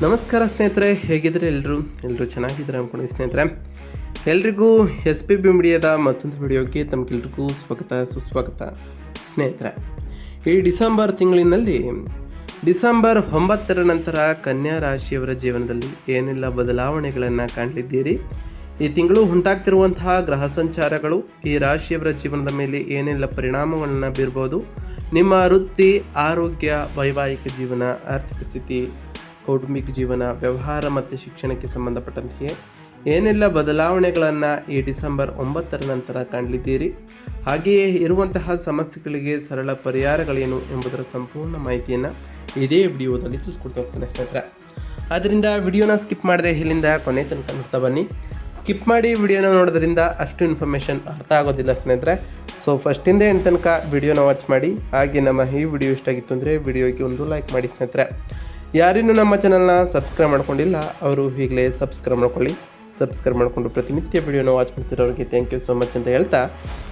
ನಮಸ್ಕಾರ ಸ್ನೇಹಿತರೆ, ಹೇಗಿದ್ರೆ ಎಲ್ಲರೂ ಚೆನ್ನಾಗಿದ್ದಾರೆ ಅಂದ್ಕೊಂಡು ಸ್ನೇಹಿತರೆ. ಎಲ್ರಿಗೂ ಎಸ್ ಪಿ ಬಿ ಮೀಡಿಯಾದ ಮತ್ತೊಂದು ವಿಡಿಯೋಕ್ಕೆ ತಮಗೆಲ್ರಿಗೂ ಸುಸ್ವಾಗತ ಸ್ನೇಹಿತರೆ. ಈ ಡಿಸೆಂಬರ್ ತಿಂಗಳಿನಲ್ಲಿ ಡಿಸೆಂಬರ್ 9ರ ನಂತರ ಕನ್ಯಾ ರಾಶಿಯವರ ಜೀವನದಲ್ಲಿ ಏನೆಲ್ಲ ಬದಲಾವಣೆಗಳನ್ನು ಕಾಣಲಿದ್ದೀರಿ, ಈ ತಿಂಗಳು ಉಂಟಾಗ್ತಿರುವಂತಹ ಗ್ರಹ ಸಂಚಾರಗಳು ಈ ರಾಶಿಯವರ ಜೀವನದ ಮೇಲೆ ಏನೆಲ್ಲ ಪರಿಣಾಮಗಳನ್ನು ಬೀರ್ಬೋದು, ನಿಮ್ಮ ವೃತ್ತಿ, ಆರೋಗ್ಯ, ವೈವಾಹಿಕ ಜೀವನ, ಆರ್ಥಿಕ ಸ್ಥಿತಿ, ಕೌಟುಂಬಿಕ ಜೀವನ, ವ್ಯವಹಾರ ಮತ್ತು ಶಿಕ್ಷಣಕ್ಕೆ ಸಂಬಂಧಪಟ್ಟಂತೆಯೇ ಏನೆಲ್ಲ ಬದಲಾವಣೆಗಳನ್ನು ಈ ಡಿಸೆಂಬರ್ 9ರ ನಂತರ ಕಾಣಲಿದ್ದೀರಿ, ಹಾಗೆಯೇ ಇರುವಂತಹ ಸಮಸ್ಯೆಗಳಿಗೆ ಸರಳ ಪರಿಹಾರಗಳೇನು ಎಂಬುದರ ಸಂಪೂರ್ಣ ಮಾಹಿತಿಯನ್ನು ಇದೇ ವಿಡಿಯೋದಲ್ಲಿ ತಿಳಿಸ್ಕೊಡ್ತಾ ಹೋಗ್ತಾನೆ ಸ್ನೇಹಿತರೆ. ಆದ್ದರಿಂದ ವಿಡಿಯೋನ ಸ್ಕಿಪ್ ಮಾಡದೆ ಇಲ್ಲಿಂದ ಕೊನೆ ತನಕ ನೋಡ್ತಾ ಬನ್ನಿ. ಸ್ಕಿಪ್ ಮಾಡಿ ವಿಡಿಯೋನ ನೋಡೋದ್ರಿಂದ ಅಷ್ಟು ಇನ್ಫಾರ್ಮೇಷನ್ ಅರ್ಥ ಆಗೋದಿಲ್ಲ ಸ್ನೇಹಿತರೆ. ಸೊ ಫಸ್ಟಿಂದ ಎಂಡ್ ತನಕ ವಿಡಿಯೋನ ವಾಚ್ ಮಾಡಿ. ಹಾಗೆ ನಮ್ಮ ಈ ವಿಡಿಯೋ ಇಷ್ಟ ಆಗಿತ್ತು ಅಂದರೆ ವಿಡಿಯೋಗೆ ಒಂದು ಲೈಕ್ ಮಾಡಿ ಸ್ನೇಹಿತರೆ. ಯಾರಿನ್ನೂ ನಮ್ಮ ಚಾನಲ್ನ ಸಬ್ಸ್ಕ್ರೈಬ್ ಮಾಡ್ಕೊಂಡಿಲ್ಲ ಅವರು ಈಗಲೇ ಸಬ್ಸ್ಕ್ರೈಬ್ ಮಾಡ್ಕೊಳ್ಳಿ. ಸಬ್ಸ್ಕ್ರೈಬ್ ಮಾಡಿಕೊಂಡು ಪ್ರತಿನಿತ್ಯ ವಿಡಿಯೋನ ವಾಚ್ ಮಾಡ್ತಿರೋರಿಗೆ ಥ್ಯಾಂಕ್ ಯು ಸೋ ಮಚ್ ಅಂತ ಹೇಳ್ತಾ,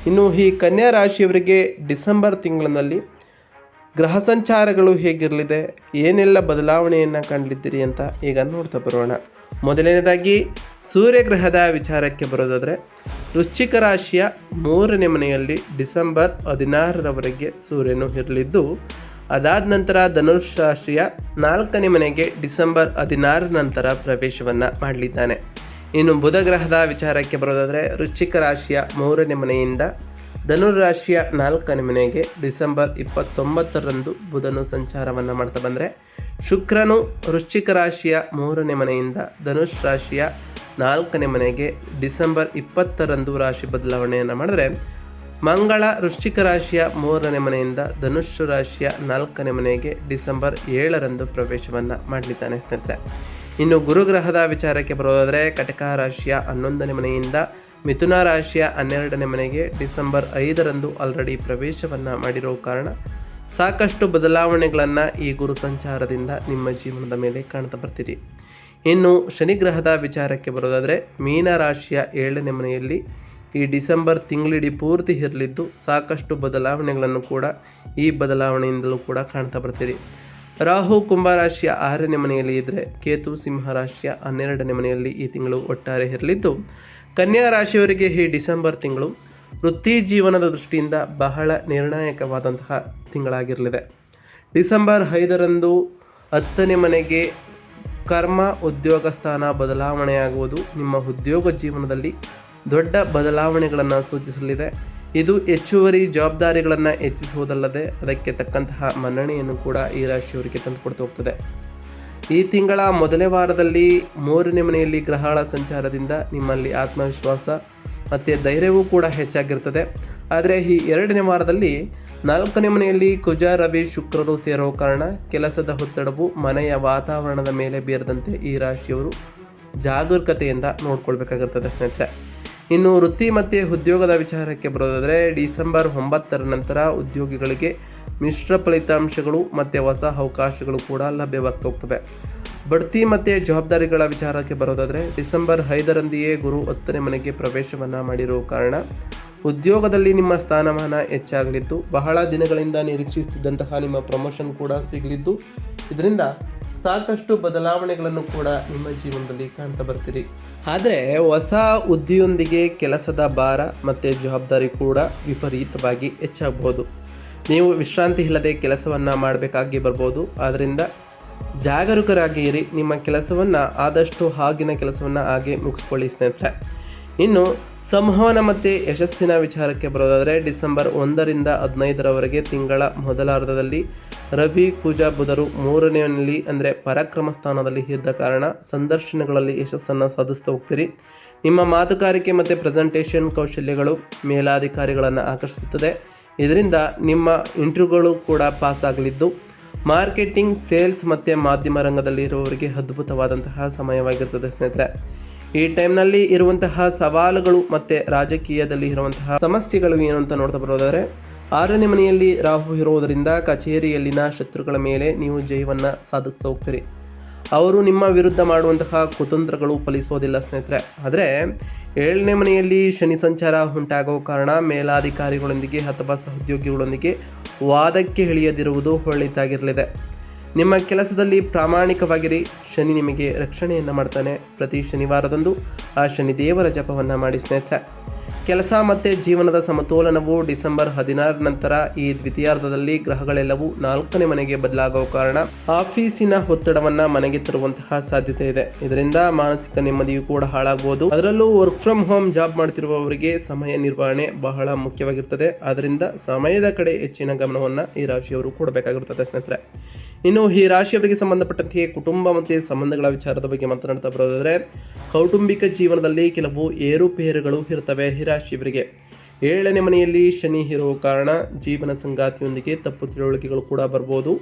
ಇನ್ನು ಈ ಕನ್ಯಾ ರಾಶಿಯವರಿಗೆ ಡಿಸೆಂಬರ್ ತಿಂಗಳಿನಲ್ಲಿ ಗ್ರಹ ಸಂಚಾರಗಳು ಹೇಗಿರಲಿದೆ, ಏನೆಲ್ಲ ಬದಲಾವಣೆಯನ್ನು ಕಾಣಲಿದ್ದೀರಿ ಅಂತ ಈಗ ನೋಡ್ತಾ ಬರೋಣ. ಮೊದಲನೇದಾಗಿ ಸೂರ್ಯಗ್ರಹದ ವಿಚಾರಕ್ಕೆ ಬರೋದಾದರೆ, ವೃಶ್ಚಿಕ ರಾಶಿಯ 3ನೇ ಮನೆಯಲ್ಲಿ ಡಿಸೆಂಬರ್ 16ರವರೆಗೆ ಸೂರ್ಯನು ಇರಲಿದ್ದು, ಅದಾದ ನಂತರ ಧನುಷ್ ರಾಶಿಯ 4ನೇ ಮನೆಗೆ ಡಿಸೆಂಬರ್ 16 ನಂತರ ಪ್ರವೇಶವನ್ನು ಮಾಡಲಿದ್ದಾನೆ. ಇನ್ನು ಬುಧ ಗ್ರಹದ ವಿಚಾರಕ್ಕೆ ಬರೋದಾದರೆ, ವೃಶ್ಚಿಕ ರಾಶಿಯ 3ನೇ ಮನೆಯಿಂದ ಧನುರ್ ರಾಶಿಯ 4ನೇ ಮನೆಗೆ ಡಿಸೆಂಬರ್ 29ರಂದು ಬುಧನು ಸಂಚಾರವನ್ನು ಮಾಡ್ತಾ ಬಂದರೆ, ಶುಕ್ರನು ವೃಶ್ಚಿಕ ರಾಶಿಯ 3ನೇ ಮನೆಯಿಂದ ಧನುಷ್ ರಾಶಿಯ 4ನೇ ಮನೆಗೆ ಡಿಸೆಂಬರ್ 20ರಂದು ರಾಶಿ ಬದಲಾವಣೆಯನ್ನು ಮಾಡಿದ್ರೆ, ಮಂಗಳ ವೃಶ್ಚಿಕ ರಾಶಿಯ 3ನೇ ಮನೆಯಿಂದ ಧನುಷ್ ರಾಶಿಯ 4ನೇ ಮನೆಗೆ ಡಿಸೆಂಬರ್ 7ರಂದು ಪ್ರವೇಶವನ್ನು ಮಾಡಲಿದ್ದಾನೆ ಸ್ನೇಹಿತರೆ. ಇನ್ನು ಗುರುಗ್ರಹದ ವಿಚಾರಕ್ಕೆ ಬರೋದಾದರೆ, ಕಟಕ ರಾಶಿಯ 11ನೇ ಮನೆಯಿಂದ ಮಿಥುನ ರಾಶಿಯ 12ನೇ ಮನೆಗೆ ಡಿಸೆಂಬರ್ 5ರಂದು ಆಲ್ರೆಡಿ ಪ್ರವೇಶವನ್ನು ಮಾಡಿರೋ ಕಾರಣ ಸಾಕಷ್ಟು ಬದಲಾವಣೆಗಳನ್ನು ಈ ಗುರು ಸಂಚಾರದಿಂದ ನಿಮ್ಮ ಜೀವನದ ಮೇಲೆ ಕಾಣ್ತಾ ಬರ್ತೀರಿ. ಇನ್ನು ಶನಿಗ್ರಹದ ವಿಚಾರಕ್ಕೆ ಬರೋದಾದರೆ, ಮೀನ ರಾಶಿಯ 7ನೇ ಮನೆಯಲ್ಲಿ ಈ ಡಿಸೆಂಬರ್ ತಿಂಗಳಿಡೀ ಪೂರ್ತಿ ಇರಲಿದ್ದು ಸಾಕಷ್ಟು ಬದಲಾವಣೆಗಳನ್ನು ಕೂಡ ಈ ಬದಲಾವಣೆಯಿಂದಲೂ ಕೂಡ ಕಾಣ್ತಾ ಬರ್ತೀರಿ. ರಾಹು ಕುಂಭರಾಶಿಯ 6ನೇ ಮನೆಯಲ್ಲಿ ಇದ್ದರೆ, ಕೇತು ಸಿಂಹ ರಾಶಿಯ 12ನೇ ಮನೆಯಲ್ಲಿ ಈ ತಿಂಗಳು ಒಟ್ಟಾರೆ ಇರಲಿದ್ದು, ಕನ್ಯಾ ರಾಶಿಯವರಿಗೆ ಈ ಡಿಸೆಂಬರ್ ತಿಂಗಳು ವೃತ್ತಿ ಜೀವನದ ದೃಷ್ಟಿಯಿಂದ ಬಹಳ ನಿರ್ಣಾಯಕವಾದಂತಹ ತಿಂಗಳಾಗಿರಲಿದೆ. ಡಿಸೆಂಬರ್ 5ರಂದು 10ನೇ ಮನೆಗೆ ಕರ್ಮ ಉದ್ಯೋಗ ಸ್ಥಾನ ಬದಲಾವಣೆಯಾಗುವುದು ನಿಮ್ಮ ಉದ್ಯೋಗ ಜೀವನದಲ್ಲಿ ದೊಡ್ಡ ಬದಲಾವಣೆಗಳನ್ನು ಸೂಚಿಸಲಿದೆ. ಇದು ಹೆಚ್ಚುವರಿ ಜವಾಬ್ದಾರಿಗಳನ್ನು ಹೆಚ್ಚಿಸುವುದಲ್ಲದೆ ಅದಕ್ಕೆ ತಕ್ಕಂತಹ ಮನ್ನಣೆಯನ್ನು ಕೂಡ ಈ ರಾಶಿಯವರಿಗೆ ತಂದುಕೊಡ್ತಾ ಹೋಗ್ತದೆ. ಈ ತಿಂಗಳ ಮೊದಲನೇ ವಾರದಲ್ಲಿ 3ನೇ ಮನೆಯಲ್ಲಿ ಗ್ರಹಗಳ ಸಂಚಾರದಿಂದ ನಿಮ್ಮಲ್ಲಿ ಆತ್ಮವಿಶ್ವಾಸ ಮತ್ತು ಧೈರ್ಯವೂ ಕೂಡ ಹೆಚ್ಚಾಗಿರ್ತದೆ. ಆದರೆ ಈ 2ನೇ ವಾರದಲ್ಲಿ 4ನೇ ಮನೆಯಲ್ಲಿ ಕುಜ, ರವಿ, ಶುಕ್ರರು ಸೇರೋ ಕಾರಣ ಕೆಲಸದ ಒತ್ತಡವು ಮನೆಯ ವಾತಾವರಣದ ಮೇಲೆ ಬೀರದಂತೆ ಈ ರಾಶಿಯವರು ಜಾಗರೂಕತೆಯಿಂದ ನೋಡ್ಕೊಳ್ಬೇಕಾಗಿರ್ತದೆ ಸ್ನೇಹಿತರೆ. ಇನ್ನು ವೃತ್ತಿ ಮತ್ತು ಉದ್ಯೋಗದ ವಿಚಾರಕ್ಕೆ ಬರೋದಾದರೆ, ಡಿಸೆಂಬರ್ 9ರ ನಂತರ ಉದ್ಯೋಗಿಗಳಿಗೆ ಮಿಶ್ರ ಫಲಿತಾಂಶಗಳು ಮತ್ತು ಹೊಸ ಅವಕಾಶಗಳು ಕೂಡ ಲಭ್ಯವಾಗ್ತಾ ಹೋಗ್ತವೆ. ಬಡ್ತಿ ಮತ್ತು ಜವಾಬ್ದಾರಿಗಳ ವಿಚಾರಕ್ಕೆ ಬರೋದಾದರೆ, ಡಿಸೆಂಬರ್ 5ರಂದಿಯೇ ಗುರು 10ನೇ ಮನೆಗೆ ಪ್ರವೇಶವನ್ನು ಮಾಡಿರೋ ಕಾರಣ ಉದ್ಯೋಗದಲ್ಲಿ ನಿಮ್ಮ ಸ್ಥಾನಮಾನ ಹೆಚ್ಚಾಗಲಿದ್ದು, ಬಹಳ ದಿನಗಳಿಂದ ನಿರೀಕ್ಷಿಸುತ್ತಿದ್ದಂತಹ ನಿಮ್ಮ ಪ್ರಮೋಷನ್ ಕೂಡ ಸಿಗಲಿದ್ದು, ಇದರಿಂದ ಸಾಕಷ್ಟು ಬದಲಾವಣೆಗಳನ್ನು ಕೂಡ ನಿಮ್ಮ ಜೀವನದಲ್ಲಿ ಕಾಣ್ತಾ ಬರ್ತೀರಿ. ಆದರೆ ಹೊಸ ಹುದ್ದೆಯೊಂದಿಗೆ ಕೆಲಸದ ಭಾರ ಮತ್ತು ಜವಾಬ್ದಾರಿ ಕೂಡ ವಿಪರೀತವಾಗಿ ಹೆಚ್ಚಾಗಬಹುದು. ನೀವು ವಿಶ್ರಾಂತಿ ಇಲ್ಲದೆ ಕೆಲಸವನ್ನು ಮಾಡಬೇಕಾಗಿ ಬರ್ಬೋದು. ಆದ್ದರಿಂದ ಜಾಗರೂಕರಾಗಿ ಇರಿ. ನಿಮ್ಮ ಕೆಲಸವನ್ನು ಆದಷ್ಟು ಆಗಿನ ಕೆಲಸವನ್ನು ಹಾಗೆ ಮುಗಿಸ್ಕೊಳ್ಳಿ ಸ್ನೇಹಿತರೆ. ಇನ್ನು ಸಂವಹನ ಮತ್ತು ಯಶಸ್ಸಿನ ವಿಚಾರಕ್ಕೆ ಬರೋದಾದರೆ, ಡಿಸೆಂಬರ್ 1ರಿಂದ 15ರವರೆಗೆ ತಿಂಗಳ ಮೊದಲಾರ್ಧದಲ್ಲಿ ರವಿ, ಕುಜ, ಬುಧರು 3ನೇಯಲ್ಲಿ ಅಂದರೆ ಪರಾಕ್ರಮ ಸ್ಥಾನದಲ್ಲಿ ಇದ್ದ ಕಾರಣ ಸಂದರ್ಶನಗಳಲ್ಲಿ ಯಶಸ್ಸನ್ನು ಸಾಧಿಸ್ತಾ ಹೋಗ್ತೀರಿ. ನಿಮ್ಮ ಮಾತುಗಾರಿಕೆ ಮತ್ತು ಪ್ರೆಸೆಂಟೇಷನ್ ಕೌಶಲ್ಯಗಳು ಮೇಲಾಧಿಕಾರಿಗಳನ್ನು ಆಕರ್ಷಿಸುತ್ತದೆ. ಇದರಿಂದ ನಿಮ್ಮ ಇಂಟರ್ವ್ಯೂಗಳು ಕೂಡ ಪಾಸ್ ಆಗಲಿದ್ದು, ಮಾರ್ಕೆಟಿಂಗ್, ಸೇಲ್ಸ್ ಮತ್ತು ಮಾಧ್ಯಮ ರಂಗದಲ್ಲಿ ಇರುವವರಿಗೆ ಅದ್ಭುತವಾದಂತಹ ಸಮಯವಾಗಿರ್ತದೆ ಸ್ನೇಹಿತರೆ. ಈ ಟೈಮ್ನಲ್ಲಿ ಇರುವಂತಹ ಸವಾಲುಗಳು ಮತ್ತು ರಾಜಕೀಯದಲ್ಲಿ ಇರುವಂತಹ ಸಮಸ್ಯೆಗಳು ಏನು ಅಂತ ನೋಡ್ತಾ ಬರೋದಾದರೆ, 6ನೇ ಮನೆಯಲ್ಲಿ ರಾಹು ಇರುವುದರಿಂದ ಕಚೇರಿಯಲ್ಲಿನ ಶತ್ರುಗಳ ಮೇಲೆ ನೀವು ಜಯವನ್ನು ಸಾಧಿಸ್ತಾ ಹೋಗ್ತೀರಿ. ಅವರು ನಿಮ್ಮ ವಿರುದ್ಧ ಮಾಡುವಂತಹ ಕುತಂತ್ರಗಳು ಫಲಿಸೋದಿಲ್ಲ ಸ್ನೇಹಿತರೆ. ಆದರೆ 7ನೇ ಮನೆಯಲ್ಲಿ ಶನಿ ಸಂಚಾರ ಉಂಟಾಗುವ ಕಾರಣ ಮೇಲಾಧಿಕಾರಿಗಳೊಂದಿಗೆ ಅಥವಾ ಸಹೋದ್ಯೋಗಿಗಳೊಂದಿಗೆ ವಾದಕ್ಕೆ ಇಳಿಯದಿರುವುದು ಒಳಿತಾಗಿರಲಿದೆ. ನಿಮ್ಮ ಕೆಲಸದಲ್ಲಿ ಪ್ರಾಮಾಣಿಕವಾಗಿರಿ. ಶನಿ ನಿಮಗೆ ರಕ್ಷಣೆಯನ್ನು ಮಾಡ್ತಾನೆ. ಪ್ರತಿ ಶನಿವಾರದಂದು ಆ ಶನಿ ದೇವರ ಜಪವನ್ನು ಮಾಡಿ ಸ್ನೇಹಿತರೆ. ಕೆಲಸ ಮತ್ತು ಜೀವನದ ಸಮತೋಲನವು ಡಿಸೆಂಬರ್ 16 ನಂತರ ಈ ದ್ವಿತೀಯಾರ್ಧದಲ್ಲಿ ಗ್ರಹಗಳೆಲ್ಲವೂ 4ನೇ ಮನೆಗೆ ಬದಲಾಗುವ ಕಾರಣ ಆಫೀಸಿನ ಒತ್ತಡವನ್ನು ಮನೆಗೆ ತರುವಂತಹ ಸಾಧ್ಯತೆ ಇದೆ. ಇದರಿಂದ ಮಾನಸಿಕ ನೆಮ್ಮದಿಯು ಕೂಡ ಹಾಳಾಗಬಹುದು. ಅದರಲ್ಲೂ ವರ್ಕ್ ಫ್ರಮ್ ಹೋಮ್ ಜಾಬ್ ಮಾಡ್ತಿರುವವರಿಗೆ ಸಮಯ ನಿರ್ವಹಣೆ ಬಹಳ ಮುಖ್ಯವಾಗಿರ್ತದೆ. ಆದ್ದರಿಂದ ಸಮಯದ ಕಡೆ ಹೆಚ್ಚಿನ ಗಮನವನ್ನು ಈ ರಾಶಿಯವರು ಕೊಡಬೇಕಾಗಿರುತ್ತದೆ ಸ್ನೇಹಿತರೆ. ಇನ್ನು ಈ ರಾಶಿಯವರಿಗೆ ಸಂಬಂಧಪಟ್ಟಂತೆ ಕುಟುಂಬ ಮತ್ತು ಸಂಬಂಧಗಳ ವಿಚಾರದ ಬಗ್ಗೆ ಮಾತನಾಡ್ತಾ ಬರೋದಾದರೆ, ಕೌಟುಂಬಿಕ ಜೀವನದಲ್ಲಿ ಕೆಲವು ಏರುಪೇರುಗಳು ಇರ್ತವೆ. ಈ ರಾಶಿಯವರಿಗೆ 7ನೇ ಮನೆಯಲ್ಲಿ ಶನಿ ಇರುವ ಕಾರಣ ಜೀವನ ಸಂಗಾತಿಯೊಂದಿಗೆ ತಪ್ಪು ತಿಳುವಳಿಕೆಗಳು ಕೂಡ ಬರ್ಬೋದು.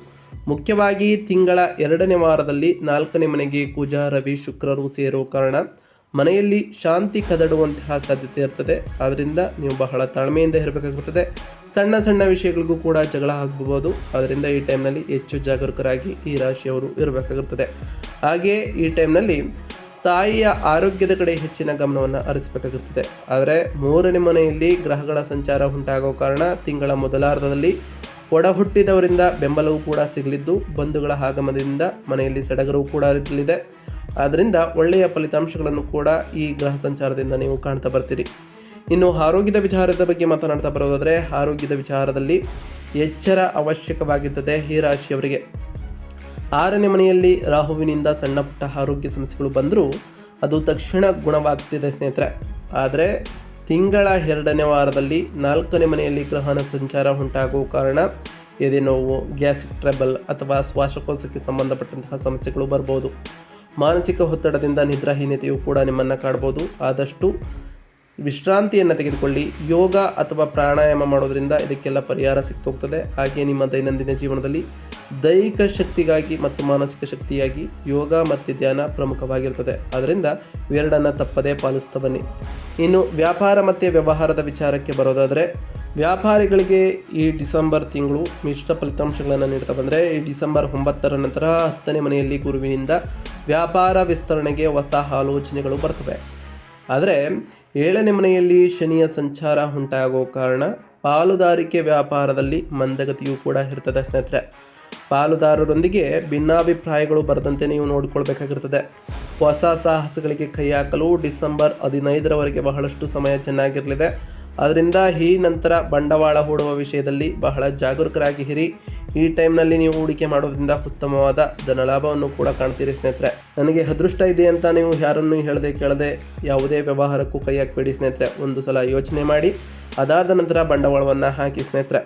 ಮುಖ್ಯವಾಗಿ ತಿಂಗಳ 2ನೇ ವಾರದಲ್ಲಿ 4ನೇ ಮನೆಗೆ ಕುಜ, ರವಿ, ಶುಕ್ರರು ಸೇರುವ ಕಾರಣ ಮನೆಯಲ್ಲಿ ಶಾಂತಿ ಕದಡುವಂತಹ ಸಾಧ್ಯತೆ ಇರ್ತದೆ. ಆದ್ದರಿಂದ ನೀವು ಬಹಳ ತಾಳ್ಮೆಯಿಂದ ಇರಬೇಕಾಗಿರ್ತದೆ. ಸಣ್ಣ ಸಣ್ಣ ವಿಷಯಗಳಿಗೂ ಕೂಡ ಜಗಳ ಆಗಬಹುದು. ಆದ್ದರಿಂದ ಈ ಟೈಮ್ನಲ್ಲಿ ಹೆಚ್ಚು ಜಾಗರೂಕರಾಗಿ ಈ ರಾಶಿಯವರು ಇರಬೇಕಾಗಿರ್ತದೆ. ಹಾಗೆಯೇ ಈ ಟೈಮ್ನಲ್ಲಿ ತಾಯಿಯ ಆರೋಗ್ಯದ ಕಡೆ ಹೆಚ್ಚಿನ ಗಮನವನ್ನು ಹರಿಸಬೇಕಾಗಿರ್ತದೆ. ಆದರೆ 3ನೇ ಮನೆಯಲ್ಲಿ ಗ್ರಹಗಳ ಸಂಚಾರ ಉಂಟಾಗೋ ಕಾರಣ ತಿಂಗಳ ಮೊದಲಾರ್ಧದಲ್ಲಿ ಒಡ ಹುಟ್ಟಿದವರಿಂದ ಬೆಂಬಲವೂ ಕೂಡ ಸಿಗಲಿದ್ದು, ಬಂಧುಗಳ ಆಗಮನದಿಂದ ಮನೆಯಲ್ಲಿ ಸಡಗರವೂ ಕೂಡ ಇರಲಿದೆ. ಆದ್ದರಿಂದ ಒಳ್ಳೆಯ ಫಲಿತಾಂಶಗಳನ್ನು ಕೂಡ ಈ ಗ್ರಹ ಸಂಚಾರದಿಂದ ನೀವು ಕಾಣ್ತಾ ಬರ್ತೀರಿ. ಇನ್ನು ಆರೋಗ್ಯದ ವಿಚಾರದ ಬಗ್ಗೆ ಮಾತನಾಡ್ತಾ ಬರೋದಾದರೆ, ಆರೋಗ್ಯದ ವಿಚಾರದಲ್ಲಿ ಎಚ್ಚರ ಅವಶ್ಯಕವಾಗಿರ್ತದೆ. ಈ ರಾಶಿಯವರಿಗೆ 6ನೇ ಮನೆಯಲ್ಲಿ ರಾಹುವಿನಿಂದ ಸಣ್ಣ ಪುಟ್ಟ ಆರೋಗ್ಯ ಸಮಸ್ಯೆಗಳು ಬಂದರೂ ಅದು ತಕ್ಷಣ ಗುಣವಾಗ್ತಿದೆ ಸ್ನೇಹಿತರೆ. ಆದರೆ ತಿಂಗಳ 2ನೇ ವಾರದಲ್ಲಿ 4ನೇ ಮನೆಯಲ್ಲಿ ಗ್ರಹಣ ಸಂಚಾರ ಉಂಟಾಗುವ ಕಾರಣ ಎದೆ ನೋವು, ಗ್ಯಾಸ್ಟ್ರಿಕ್ ಟ್ರಬಲ್ ಅಥವಾ ಶ್ವಾಸಕೋಶಕ್ಕೆ ಸಂಬಂಧಪಟ್ಟಂತಹ ಸಮಸ್ಯೆಗಳು ಬರ್ಬೋದು. ಮಾನಸಿಕ ಒತ್ತಡದಿಂದ ನಿದ್ರಾಹೀನತೆಯು ಕೂಡ ನಿಮ್ಮನ್ನು ಕಾಡ್ಬೋದು. ಆದಷ್ಟು ವಿಶ್ರಾಂತಿಯನ್ನು ತೆಗೆದುಕೊಳ್ಳಿ. ಯೋಗ ಅಥವಾ ಪ್ರಾಣಾಯಾಮ ಮಾಡೋದ್ರಿಂದ ಇದಕ್ಕೆಲ್ಲ ಪರಿಹಾರ ಸಿಕ್ತೋಗ್ತದೆ. ಹಾಗೆ ನಿಮ್ಮ ದೈನಂದಿನ ಜೀವನದಲ್ಲಿ ದೈಹಿಕ ಶಕ್ತಿಗಾಗಿ ಮತ್ತು ಮಾನಸಿಕ ಶಕ್ತಿಯಾಗಿ ಯೋಗ ಮತ್ತು ಧ್ಯಾನ ಪ್ರಮುಖವಾಗಿರ್ತದೆ. ಆದ್ದರಿಂದ ಇವೆರಡನ್ನು ತಪ್ಪದೇ ಪಾಲಿಸ್ತಾ ಬನ್ನಿ. ಇನ್ನು ವ್ಯಾಪಾರ ಮತ್ತು ವ್ಯವಹಾರದ ವಿಚಾರಕ್ಕೆ ಬರೋದಾದರೆ, ವ್ಯಾಪಾರಿಗಳಿಗೆ ಈ ಡಿಸೆಂಬರ್ ತಿಂಗಳು ಮಿಶ್ರ ಫಲಿತಾಂಶಗಳನ್ನು ನೀಡ್ತಾ ಬಂದರೆ, ಈ ಡಿಸೆಂಬರ್ 9ರ ನಂತರ 10ನೇ ಮನೆಯಲ್ಲಿ ಗುರುವಿನಿಂದ ವ್ಯಾಪಾರ ವಿಸ್ತರಣೆಗೆ ಹೊಸ ಆಲೋಚನೆಗಳು ಬರ್ತವೆ. ಆದರೆ 7ನೇ ಮನೆಯಲ್ಲಿ ಶನಿಯ ಸಂಚಾರ ಉಂಟಾಗೋ ಕಾರಣ ಪಾಲುದಾರಿಕೆ ವ್ಯಾಪಾರದಲ್ಲಿ ಮಂದಗತಿಯೂ ಕೂಡ ಇರ್ತದೆ ಸ್ನೇಹಿತರೆ. ಪಾಲುದಾರರೊಂದಿಗೆ ಭಿನ್ನಾಭಿಪ್ರಾಯಗಳು ಬರದಂತೆ ನೀವು ನೋಡಿಕೊಳ್ಬೇಕಾಗಿರ್ತದೆ. ಹೊಸ ಸಾಹಸಗಳಿಗೆ ಕೈ ಹಾಕಲು ಡಿಸೆಂಬರ್ 15ರವರೆಗೆ ಬಹಳಷ್ಟು ಸಮಯ ಚೆನ್ನಾಗಿರಲಿದೆ. ಅದರಿಂದ ಈ ನಂತರ ಬಂಡವಾಳ ಹೂಡುವ ವಿಷಯದಲ್ಲಿ ಬಹಳ ಜಾಗರೂಕರಾಗಿ ಇರಿ. ಈ ಟೈಮ್ನಲ್ಲಿ ನೀವು ಹೂಡಿಕೆ ಮಾಡೋದ್ರಿಂದ ಉತ್ತಮವಾದ ಧನಲಾಭವನ್ನು ಕೂಡ ಕಾಣ್ತೀರಿ ಸ್ನೇಹಿತರೆ. ನನಗೆ ಅದೃಷ್ಟ ಇದೆ ಅಂತ ನೀವು ಯಾರನ್ನು ಹೇಳದೆ ಕೇಳದೆ ಯಾವುದೇ ವ್ಯವಹಾರಕ್ಕೂ ಕೈ ಹಾಕಬೇಡಿ ಸ್ನೇಹಿತರೆ. ಒಂದು ಸಲ ಯೋಚನೆ ಮಾಡಿ ಅದಾದ ನಂತರ ಬಂಡವಾಳವನ್ನು ಹಾಕಿ ಸ್ನೇಹಿತರೆ.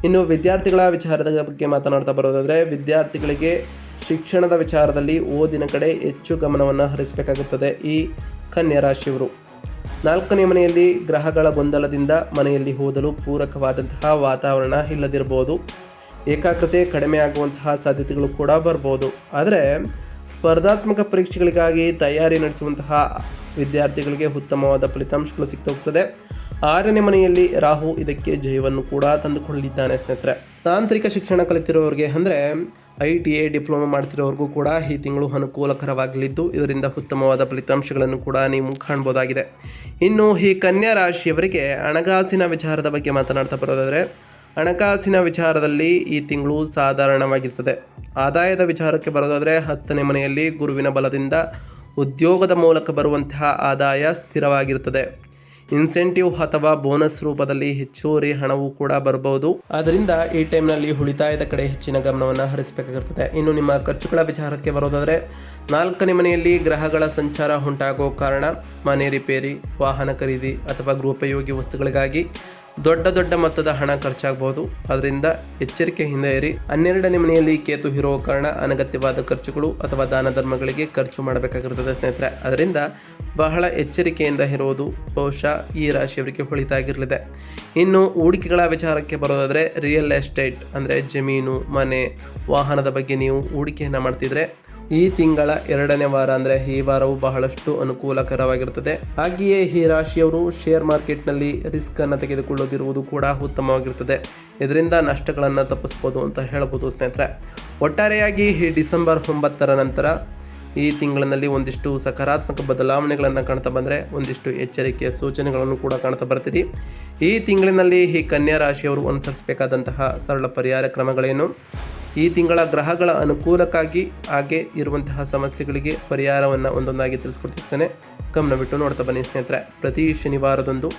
ಇನ್ನು ವಿದ್ಯಾರ್ಥಿಗಳ ವಿಚಾರದ ಬಗ್ಗೆ ಮಾತನಾಡ್ತಾ ಬರೋದಾದರೆ, ವಿದ್ಯಾರ್ಥಿಗಳಿಗೆ ಶಿಕ್ಷಣದ ವಿಚಾರದಲ್ಲಿ ಓದಿನ ಕಡೆ ಹೆಚ್ಚು ಗಮನವನ್ನು ಹರಿಸಬೇಕಾಗುತ್ತದೆ. ಈ ಕನ್ಯಾ ರಾಶಿಯವರು 4ನೇ ಮನೆಯಲ್ಲಿ ಗ್ರಹಗಳ ಗೊಂದಲದಿಂದ ಮನೆಯಲ್ಲಿ ಓದಲು ಪೂರಕವಾದಂತಹ ವಾತಾವರಣ ಇಲ್ಲದಿರಬಹುದು. ಏಕಾಗ್ರತೆ ಕಡಿಮೆ ಆಗುವಂತಹ ಸಾಧ್ಯತೆಗಳು ಕೂಡ ಬರ್ಬೋದು. ಆದರೆ ಸ್ಪರ್ಧಾತ್ಮಕ ಪರೀಕ್ಷೆಗಳಿಗಾಗಿ ತಯಾರಿ ನಡೆಸುವಂತಹ ವಿದ್ಯಾರ್ಥಿಗಳಿಗೆ ಉತ್ತಮವಾದ ಫಲಿತಾಂಶಗಳು ಸಿಗ್ತಾ ಹೋಗ್ತದೆ. 6ನೇ ಮನೆಯಲ್ಲಿ ರಾಹು ಇದಕ್ಕೆ ಜಯವನ್ನು ಕೂಡ ತಂದುಕೊಳ್ಳಿದ್ದಾನೆ ಸ್ನೇಹಿತರೆ. ತಾಂತ್ರಿಕ ಶಿಕ್ಷಣ ಕಲಿತಿರೋರಿಗೆ ಅಂದರೆ ITI ಡಿಪ್ಲೊಮಾ ಮಾಡ್ತಿರೋರಿಗೂ ಕೂಡ ಈ ತಿಂಗಳು ಅನುಕೂಲಕರವಾಗಲಿದ್ದು, ಇದರಿಂದ ಉತ್ತಮವಾದ ಫಲಿತಾಂಶಗಳನ್ನು ಕೂಡ ನೀವು ಕಾಣ್ಬೋದಾಗಿದೆ. ಇನ್ನು ಈ ಕನ್ಯಾ ರಾಶಿಯವರಿಗೆ ಹಣಕಾಸಿನ ವಿಚಾರದ ಬಗ್ಗೆ ಮಾತನಾಡ್ತಾ ಬರೋದಾದರೆ, ಹಣಕಾಸಿನ ವಿಚಾರದಲ್ಲಿ ಈ ತಿಂಗಳು ಸಾಧಾರಣವಾಗಿರ್ತದೆ. ಆದಾಯದ ವಿಚಾರಕ್ಕೆ ಬರೋದಾದರೆ, 10ನೇ ಮನೆಯಲ್ಲಿ ಗುರುವಿನ ಬಲದಿಂದ ಉದ್ಯೋಗದ ಮೂಲಕ ಬರುವಂತಹ ಆದಾಯ ಸ್ಥಿರವಾಗಿರುತ್ತದೆ. ಇನ್ಸೆಂಟಿವ್ ಅಥವಾ ಬೋನಸ್ ರೂಪದಲ್ಲಿ ಹೆಚ್ಚುವರಿ ಹಣವೂ ಕೂಡ ಬರಬಹುದು. ಆದ್ದರಿಂದ ಈ ಟೈಮ್ನಲ್ಲಿ ಉಳಿತಾಯದ ಕಡೆ ಹೆಚ್ಚಿನ ಗಮನವನ್ನು ಹರಿಸಬೇಕಾಗಿರ್ತದೆ. ಇನ್ನು ನಿಮ್ಮ ಖರ್ಚುಗಳ ವಿಚಾರಕ್ಕೆ ಬರೋದಾದರೆ, 4ನೇ ಮನೆಯಲ್ಲಿ ಗ್ರಹಗಳ ಸಂಚಾರ ಉಂಟಾಗೋ ಕಾರಣ ಮನೆ ರಿಪೇರಿ, ವಾಹನ ಖರೀದಿ ಅಥವಾ ಗೃಹೋಪಯೋಗಿ ವಸ್ತುಗಳಿಗಾಗಿ ದೊಡ್ಡ ಮೊತ್ತದ ಹಣ ಖರ್ಚಾಗಬಹುದು. ಅದರಿಂದ ಎಚ್ಚರಿಕೆಯಿಂದ ಇರಿ. 12ನೇ ಮನೆಯಲ್ಲಿ ಕೇತು ಇರೋ ಕಾರಣ ಅನಗತ್ಯವಾದ ಖರ್ಚುಗಳು ಅಥವಾ ದಾನ ಧರ್ಮಗಳಿಗೆ ಖರ್ಚು ಮಾಡಬೇಕಾಗಿರುತ್ತದೆ ಸ್ನೇಹಿತರೆ. ಅದರಿಂದ ಬಹಳ ಎಚ್ಚರಿಕೆಯಿಂದ ಇರುವುದು ಬಹುಶಃ ಈ ರಾಶಿಯವರಿಗೆ ಒಳಿತಾಗಿರಲಿದೆ. ಇನ್ನು ಹೂಡಿಕೆಗಳ ವಿಚಾರಕ್ಕೆ ಬರೋದಾದರೆ, ರಿಯಲ್ ಎಸ್ಟೇಟ್ ಅಂದರೆ ಜಮೀನು, ಮನೆ, ವಾಹನದ ಬಗ್ಗೆ ನೀವು ಹೂಡಿಕೆಯನ್ನು ಮಾಡ್ತಿದ್ರೆ ಈ ತಿಂಗಳ 2ನೇ ವಾರ ಅಂದರೆ ಈ ವಾರವು ಬಹಳಷ್ಟು ಅನುಕೂಲಕರವಾಗಿರುತ್ತದೆ. ಹಾಗೆಯೇ ಈ ರಾಶಿಯವರು ಶೇರ್ ಮಾರ್ಕೆಟ್ನಲ್ಲಿ ರಿಸ್ಕ್ ಅನ್ನು ತೆಗೆದುಕೊಳ್ಳದಿರುವುದು ಕೂಡ ಉತ್ತಮವಾಗಿರುತ್ತದೆ. ಇದರಿಂದ ನಷ್ಟಗಳನ್ನು ತಪ್ಪಿಸ್ಬೋದು ಅಂತ ಹೇಳ್ಬೋದು ಸ್ನೇಹಿತರೆ. ಒಟ್ಟಾರೆಯಾಗಿ ಈ ಡಿಸೆಂಬರ್ 9ರ ನಂತರ ಈ ತಿಂಗಳಿನಲ್ಲಿ ಒಂದಿಷ್ಟು ಸಕಾರಾತ್ಮಕ ಬದಲಾವಣೆಗಳನ್ನು ಕಾಣ್ತಾ ಬಂದರೆ ಒಂದಿಷ್ಟು ಎಚ್ಚರಿಕೆಯ ಸೂಚನೆಗಳನ್ನು ಕೂಡ ಕಾಣ್ತಾ ಬರ್ತೀರಿ. ಈ ತಿಂಗಳಿನಲ್ಲಿ ಈ ಕನ್ಯಾ ರಾಶಿಯವರು ಅನುಸರಿಸಬೇಕಾದಂತಹ ಸರಳ ಪರಿಹಾರ ಕ್ರಮಗಳೇನು? ಈ ತಿಂಗಳ ಗ್ರಹಗಳ ಅನುಕೂಲಕ್ಕಾಗಿ ಹಾಗೆ ಇರುವಂತಹ ಸಮಸ್ಯೆಗಳಿಗೆ ಪರಿಹಾರವನ್ನು ಒಂದೊಂದಾಗಿ ತಿಳಿಸ್ಕೊಡ್ತಿರ್ತಾನೆ. ಗಮನವಿಟ್ಟು ನೋಡ್ತಾ ಬನ್ನಿ ಸ್ನೇಹಿತರೆ. ಪ್ರತಿ ಶನಿವಾರದಂದು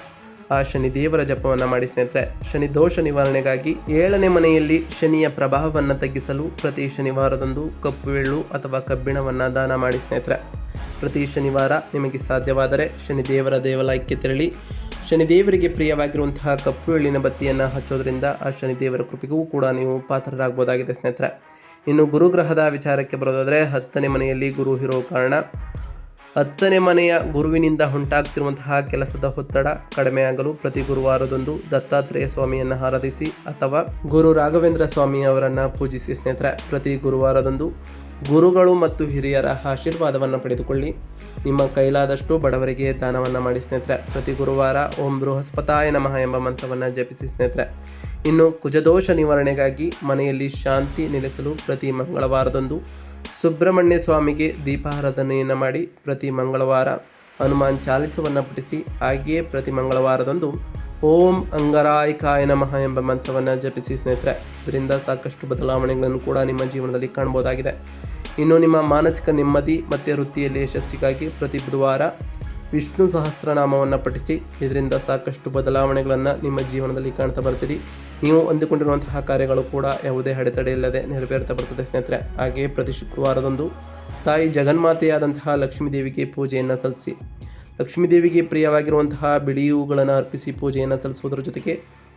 ಆ ಶನಿ ದೇವರ ಜಪವನ್ನು ಮಾಡಿ ಸ್ನೇಹಿತರೆ. ಶನಿ ದೋಷ ನಿವಾರಣೆಗಾಗಿ 7ನೇ ಮನೆಯಲ್ಲಿ ಶನಿಯ ಪ್ರಭಾವವನ್ನು ತಗ್ಗಿಸಲು ಪ್ರತಿ ಶನಿವಾರದಂದು ಕಪ್ಪು ಎಳ್ಳು ಅಥವಾ ಕಬ್ಬಿಣವನ್ನು ದಾನ ಮಾಡಿ ಸ್ನೇಹಿತರೆ. ಪ್ರತಿ ಶನಿವಾರ ನಿಮಗೆ ಸಾಧ್ಯವಾದರೆ ಶನಿ ದೇವರ ದೇವಾಲಯಕ್ಕೆ ತೆರಳಿ ಶನಿದೇವರಿಗೆ ಪ್ರಿಯವಾಗಿರುವಂತಹ ಕಪ್ಪು ಎಳ್ಳಿನ ಬತ್ತಿಯನ್ನು ಹಚ್ಚೋದ್ರಿಂದ ಆ ಶನಿದೇವರ ಕೃಪೆಗೂ ಕೂಡ ನೀವು ಪಾತ್ರರಾಗಬಹುದಾಗಿದೆ ಸ್ನೇಹಿತರೆ. ಇನ್ನು ಗುರುಗ್ರಹದ ವಿಚಾರಕ್ಕೆ ಬರೋದಾದರೆ 10ನೇ ಮನೆಯಲ್ಲಿ ಗುರು ಇರೋ ಕಾರಣ 10ನೇ ಮನೆಯ ಗುರುವಿನಿಂದ ಉಂಟಾಗ್ತಿರುವಂತಹ ಕೆಲಸದ ಒತ್ತಡ ಕಡಿಮೆಯಾಗಲು ಪ್ರತಿ ಗುರುವಾರದಂದು ದತ್ತಾತ್ರೇಯ ಸ್ವಾಮಿಯನ್ನು ಆರಾಧಿಸಿ ಅಥವಾ ಗುರು ರಾಘವೇಂದ್ರ ಸ್ವಾಮಿ ಅವರನ್ನು ಪೂಜಿಸಿ ಸ್ನೇಹಿತರೆ. ಪ್ರತಿ ಗುರುವಾರದಂದು ಗುರುಗಳು ಮತ್ತು ಹಿರಿಯರ ಆಶೀರ್ವಾದವನ್ನು ಪಡೆದುಕೊಳ್ಳಿ. ನಿಮ್ಮ ಕೈಲಾದಷ್ಟು ಬಡವರಿಗೆ ದಾನವನ್ನು ಮಾಡಿ ಸ್ನೇಹಿತರೆ. ಪ್ರತಿ ಗುರುವಾರ ಓಂ ಬೃಹಸ್ಪತಾಯ ನಮಃ ಎಂಬ ಮಂತ್ರವನ್ನು ಜಪಿಸಿ ಸ್ನೇಹಿತರೆ. ಇನ್ನು ಕುಜದೋಷ ನಿವಾರಣೆಗಾಗಿ ಮನೆಯಲ್ಲಿ ಶಾಂತಿ ನೆಲೆಸಲು ಪ್ರತಿ ಮಂಗಳವಾರದಂದು ಸುಬ್ರಹ್ಮಣ್ಯ ಸ್ವಾಮಿಗೆ ದೀಪಾರಾಧನೆಯನ್ನು ಮಾಡಿ ಪ್ರತಿ ಮಂಗಳವಾರ ಹನುಮಾನ್ ಚಾಲಿಸವನ್ನು ಪಠಿಸಿ ಹಾಗೆಯೇ ಪ್ರತಿ ಮಂಗಳವಾರದಂದು ಓಂ ಅಂಗರಾಯಿಕಾಯ ನಮಃ ಎಂಬ ಮಂತ್ರವನ್ನು ಜಪಿಸಿ ಸ್ನೇಹಿತರೆ. ಇದರಿಂದ ಸಾಕಷ್ಟು ಬದಲಾವಣೆಗಳನ್ನು ಕೂಡ ನಿಮ್ಮ ಜೀವನದಲ್ಲಿ ಕಾಣಬಹುದಾಗಿದೆ. ಇನ್ನು ನಿಮ್ಮ ಮಾನಸಿಕ ನೆಮ್ಮದಿ ಮತ್ತು ವೃತ್ತಿಯಲ್ಲಿ ಯಶಸ್ಸಿಗಾಗಿ ಪ್ರತಿ ಬುಧವಾರ ವಿಷ್ಣು ಸಹಸ್ರನಾಮವನ್ನು ಪಠಿಸಿ. ಇದರಿಂದ ಸಾಕಷ್ಟು ಬದಲಾವಣೆಗಳನ್ನು ನಿಮ್ಮ ಜೀವನದಲ್ಲಿ ಕಾಣ್ತಾ ಬರ್ತೀರಿ. ನೀವು ಅಂದುಕೊಂಡಿರುವಂತಹ ಕಾರ್ಯಗಳು ಕೂಡ ಯಾವುದೇ ಅಡೆತಡೆ ಇಲ್ಲದೆ ನೆರವೇರ್ತಾ ಬರ್ತದೆ ಸ್ನೇಹಿತರೆ. ಹಾಗೆಯೇ ಪ್ರತಿ ಶುಕ್ರವಾರದಂದು ತಾಯಿ ಜಗನ್ಮಾತೆಯಾದಂತಹ ಲಕ್ಷ್ಮೀ ದೇವಿಗೆ ಪೂಜೆಯನ್ನು ಸಲ್ಲಿಸಿ. ಲಕ್ಷ್ಮೀ ದೇವಿಗೆ ಪ್ರಿಯವಾಗಿರುವಂತಹ ಬಿಳಿ ಹೂಗಳನ್ನು ಅರ್ಪಿಸಿ ಪೂಜೆಯನ್ನು ಸಲ್ಲಿಸುವುದರ ಜೊತೆಗೆ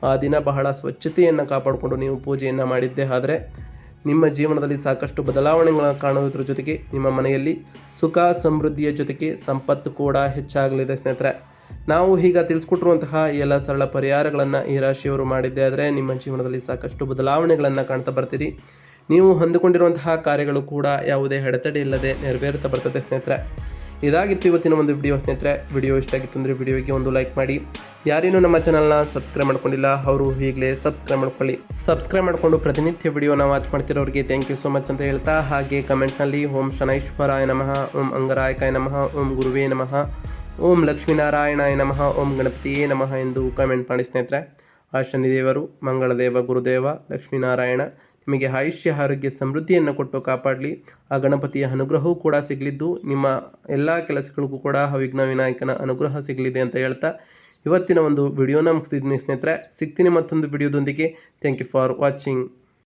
ಆ ದಿನ ಬಹಳ ಸ್ವಚ್ಛತೆಯನ್ನು ಕಾಪಾಡಿಕೊಂಡು ನೀವು ಪೂಜೆಯನ್ನು ಮಾಡಿದ್ದೇ ಆದರೆ ನಿಮ್ಮ ಜೀವನದಲ್ಲಿ ಸಾಕಷ್ಟು ಬದಲಾವಣೆಗಳನ್ನು ಕಾಣುವುದರ ಜೊತೆಗೆ ನಿಮ್ಮ ಮನೆಯಲ್ಲಿ ಸುಖ ಸಮೃದ್ಧಿಯ ಜೊತೆಗೆ ಸಂಪತ್ತು ಕೂಡ ಹೆಚ್ಚಾಗಲಿದೆ ಸ್ನೇಹಿತರೆ. ನಾವು ಈಗ ತಿಳಿಸ್ಕೊಟ್ಟಿರುವಂತಹ ಎಲ್ಲ ಸರಳ ಪರಿಹಾರಗಳನ್ನು ಈ ರಾಶಿಯವರು ಮಾಡಿದ್ದೇ ಆದರೆ ನಿಮ್ಮ ಜೀವನದಲ್ಲಿ ಸಾಕಷ್ಟು ಬದಲಾವಣೆಗಳನ್ನು ಕಾಣ್ತಾ ಬರ್ತೀರಿ. ನೀವು ಹೊಂದಿಕೊಂಡಿರುವಂತಹ ಕಾರ್ಯಗಳು ಕೂಡ ಯಾವುದೇ ಅಡೆತಡೆ ಇಲ್ಲದೆ ನೆರವೇರ್ತಾ ಬರ್ತದೆ ಸ್ನೇಹಿತರೆ. ಇದಾಗಿತ್ತು ಇವತ್ತಿನ ಒಂದು ವಿಡಿಯೋ ಸ್ನೇಹಿತರೆ. ವಿಡಿಯೋ ಇಷ್ಟ ಆಗಿತ್ತು ಅಂದರೆ ವಿಡಿಯೋಗೆ ಒಂದು ಲೈಕ್ ಮಾಡಿ. ಯಾರೇನೂ ನಮ್ಮ ಚಾನಲ್ನ ಸಬ್ಸ್ಕ್ರೈಬ್ ಮಾಡ್ಕೊಂಡಿಲ್ಲ ಅವರು ಈಗಲೇ ಸಬ್ಸ್ಕ್ರೈಬ್ ಮಾಡ್ಕೊಳ್ಳಿ. ಸಬ್ಸ್ಕ್ರೈಬ್ ಮಾಡಿಕೊಂಡು ಪ್ರತಿನಿತ್ಯ ವಿಡಿಯೋನ ವಾಚ್ ಮಾಡ್ತಿರೋರಿಗೆ ಥ್ಯಾಂಕ್ ಯು ಸೋ ಮಚ್ ಅಂತ ಹೇಳ್ತಾ, ಹಾಗೆ ಕಮೆಂಟ್ನಲ್ಲಿ ಓಂ ಶನೈಶ್ವರಾಯ ನಮಃ, ಓಂ ಅಂಗರಾಯಕಾಯ ನಮಃ, ಓಂ ಗುರುವೇ ನಮಃ, ಓಂ ಲಕ್ಷ್ಮೀನಾರಾಯಣಾಯ ನಮಃ, ಓಂ ಗಣಪತಿಯೇ ನಮಃ ಎಂದು ಕಮೆಂಟ್ ಮಾಡಿ ಸ್ನೇಹಿತರೆ. ಆ ಶನಿದೇವರು, ಮಂಗಳದೇವ, ಗುರುದೇವ, ಲಕ್ಷ್ಮೀನಾರಾಯಣ ನಿಮಗೆ ಆಯುಷ್ಯ ಆರೋಗ್ಯ ಸಮೃದ್ಧಿಯನ್ನು ಕೊಟ್ಟು ಕಾಪಾಡಲಿ. ಆ ಗಣಪತಿಯ ಅನುಗ್ರಹವೂ ಕೂಡ ಸಿಗಲಿದ್ದು ನಿಮ್ಮ ಎಲ್ಲ ಕೆಲಸಗಳಿಗೂ ಕೂಡ ವಿಘ್ನ ವಿನಾಯಕನ ಅನುಗ್ರಹ ಸಿಗಲಿದೆ ಅಂತ ಹೇಳ್ತಾ ಇವತ್ತಿನ ಒಂದು ವಿಡಿಯೋನ ಮುಗಿಸ್ತಿದ್ದೀನಿ ಸ್ನೇಹಿತರೆ. ಸಿಗ್ತೀನಿ ಮತ್ತೊಂದು ವಿಡಿಯೋದೊಂದಿಗೆ. Thank you for watching.